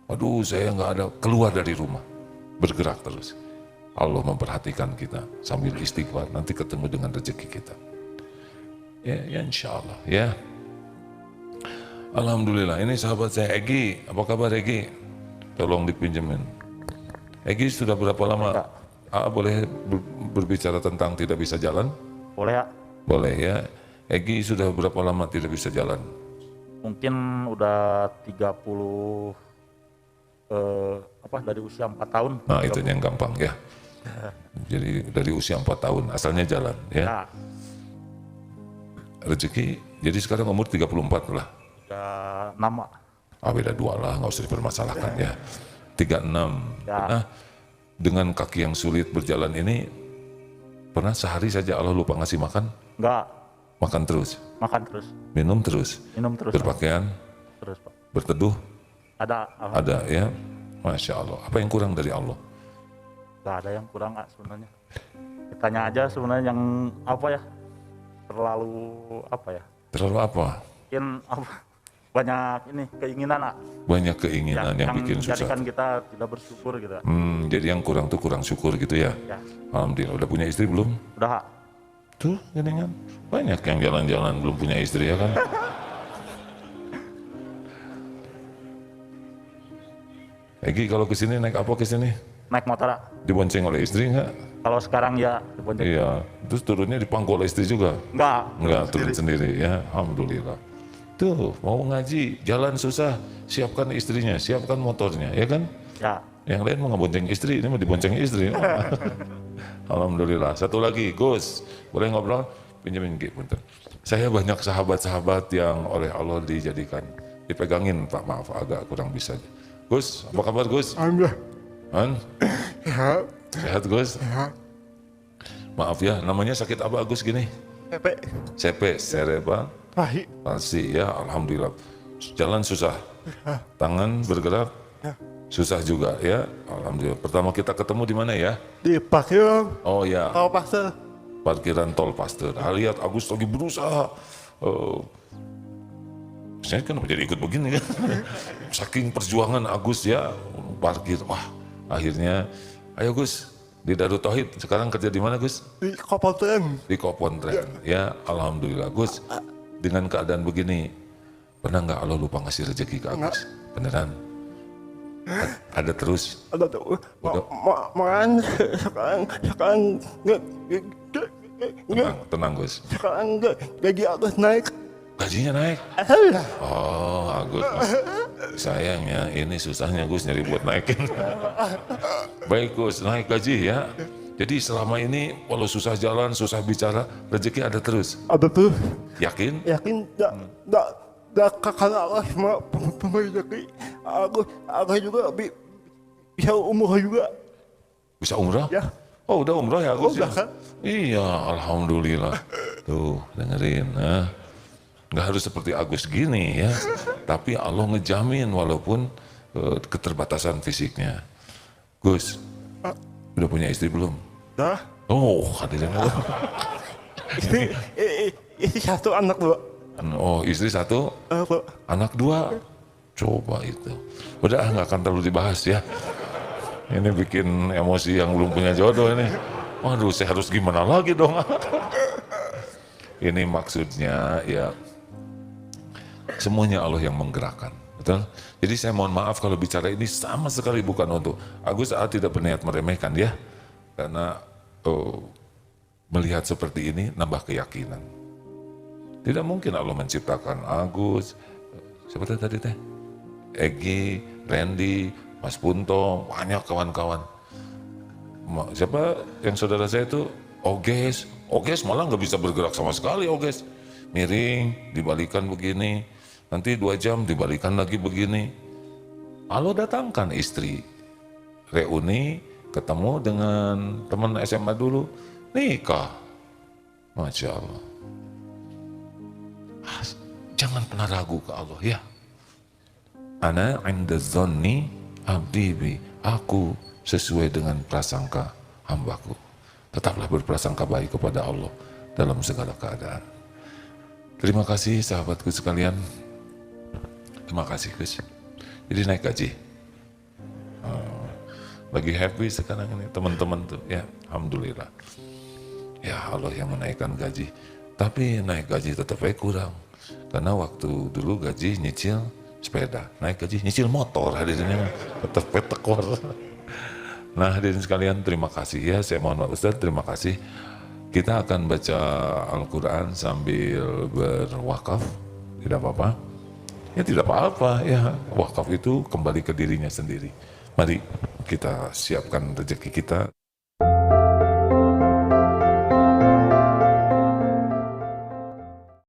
B: Aduh, saya nggak ada, keluar dari rumah, bergerak terus. Allah memperhatikan kita sambil istighfar, nanti ketemu dengan rezeki kita. Ya insya Allah, ya. Alhamdulillah, ini sahabat saya Egi, apa kabar Egi? Tolong dipinjemin. Egi sudah berapa lama? Boleh berbicara tentang tidak bisa jalan?
D: Boleh ya?
B: Boleh ya. Egi sudah berapa lama tidak bisa jalan?
D: Mungkin udah 30, dari usia 4 tahun.
B: Nah, itu yang gampang ya. Jadi dari usia 4 tahun asalnya jalan ya.
D: Nah,
B: rezeki, jadi sekarang umur 34 lah.
D: udah 6.
B: Beda 2 lah, nggak usah dipermasalahkan ya. 36.
D: Ya.
B: Pernah dengan kaki yang sulit berjalan ini, pernah sehari saja Allah lupa ngasih makan?
D: Enggak,
B: Makan terus,
D: makan terus,
B: minum terus,
D: minum terus,
B: berpakaian,
D: terus Pak.
B: berteduh,
D: Ada,
B: ada ya. Masya Allah, apa yang kurang dari Allah?
D: nggak ada yang kurang sebenarnya. Tanya aja sebenarnya yang terlalu
B: Terlalu apa?
D: mungkin banyak ini keinginan
B: Banyak keinginan yang bikin susah.
D: menjadikan kita tidak bersyukur gitu.
B: Jadi yang kurang tuh kurang syukur gitu ya.
D: Ya,
B: Alhamdulillah. Udah punya istri belum?
D: udah
B: Tuh geningan. Banyak yang jalan-jalan belum punya istri ya kan. Egi kalau kesini naik apa kesini?
D: Naik motor, Ak.
B: Dibonceng oleh istri enggak?
D: Kalau sekarang ya dibonceng.
B: Iya. Terus turunnya dipangku oleh istri juga? Enggak, turun sendiri ya. Alhamdulillah. Tuh mau ngaji, jalan susah, siapkan istrinya, siapkan motornya, ya kan?
D: Ya.
B: Yang lain mau ngebonceng istri, ini mau dibonceng istri. Alhamdulillah. Satu lagi, Gus, boleh ngobrol? Pinjemin gitu, bentar. Saya banyak sahabat-sahabat yang oleh Allah dijadikan, dipegangin Pak, maaf agak kurang bisa. Gus, apa kabar Gus?
E: Alhamdulillah.
B: Han?
E: Sehat.
B: Sehat Gus?
E: Sehat.
B: Maaf ya, namanya sakit apa Gus gini?
E: Pepe.
B: CP, cerebral
E: Pahit.
B: palsi ya, alhamdulillah. Jalan susah, tangan bergerak susah juga ya, alhamdulillah. Pertama kita ketemu di mana ya?
E: Di parkir.
B: Oh ya,
E: Kau pasar.
B: parkiran tol Pasteur. Lihat Agus lagi berusaha. Saya kan jadi ikut begini kan. Saking perjuangan Agus ya parkir. Wah, akhirnya ayo Gus di Darut Tauhid. Sekarang kerja di mana Gus?
E: Di kapal tren.
B: Di Kopontren. Ya, alhamdulillah Gus. Dengan keadaan begini, pernah nggak Allah lupa ngasih rezeki ke Agus? Beneran? Ada terus.
E: Ada tuh.
B: Udah.
E: Makan sekarang
B: Tenang Gus.
E: sekarang gaji Agus naik.
B: Gajinya naik.
E: Alhamdulillah.
B: Oh, Agus. Sayangnya ini susahnya Gus nyari buat naikin. Baik Gus, naik gaji ya. Jadi selama ini walau susah jalan, susah bicara, rezeki ada terus.
E: Ada tuh.
B: Yakin?
E: Yakin kakak Allah semua pemberi rezeki. Aku juga bisa umroh juga.
B: Bisa umrah?
E: Ya.
B: Oh udah umrah ya Gus?
E: Udah,
B: Ya?
E: kan?
B: Iya, alhamdulillah. Tuh dengerin. Nah. Nggak harus seperti Agus gini ya. Tapi Allah ngejamin walaupun keterbatasan fisiknya. Gus, udah punya istri belum?
E: Dah.
B: Oh, hadirin Allah.
E: Istri satu anak dua.
B: Oh, istri satu, anak dua. Coba itu. Udah nggak akan terlalu dibahas ya. Ini bikin emosi yang belum punya jodoh ini. Waduh, saya harus gimana lagi dong? Ini maksudnya ya semuanya Allah yang menggerakkan. Betul? Jadi saya mohon maaf kalau bicara ini sama sekali bukan untuk Agus tidak berniat meremehkan ya. Karena melihat seperti ini nambah keyakinan. Tidak mungkin Allah menciptakan Agus, siapa tadi teh? Egi, Randy, Mas Punto, banyak kawan-kawan. Siapa yang saudara saya itu? Oges malah nggak bisa bergerak sama sekali Oges. Miring, dibalikan begini, nanti 2 jam dibalikan lagi begini. Allah datangkan istri, reuni, ketemu dengan teman SMA dulu, nikah. Masya Allah. Jangan pernah ragu ke Allah ya. Ana inda dzanni abdi bi. Aku sesuai dengan prasangka hambaku. Tetaplah berprasangka baik kepada Allah dalam segala keadaan. Terima kasih sahabatku sekalian. Terima kasih Gus. Jadi naik gaji. Lagi happy sekarang ini teman-teman tuh ya. Alhamdulillah. Ya Allah yang menaikkan gaji. Tapi naik gaji tetap aja kurang. Karena waktu dulu gaji nyicil sepeda. Naik gaji nyicil motor hadirinnya. Tetap petekor. Nah hadirin sekalian terima kasih ya. Saya mohon maaf Ustaz, terima kasih. Kita akan baca Al-Quran sambil berwakaf. Tidak apa-apa. Ya tidak apa-apa ya. Wakaf itu kembali ke dirinya sendiri. Mari kita siapkan rezeki kita.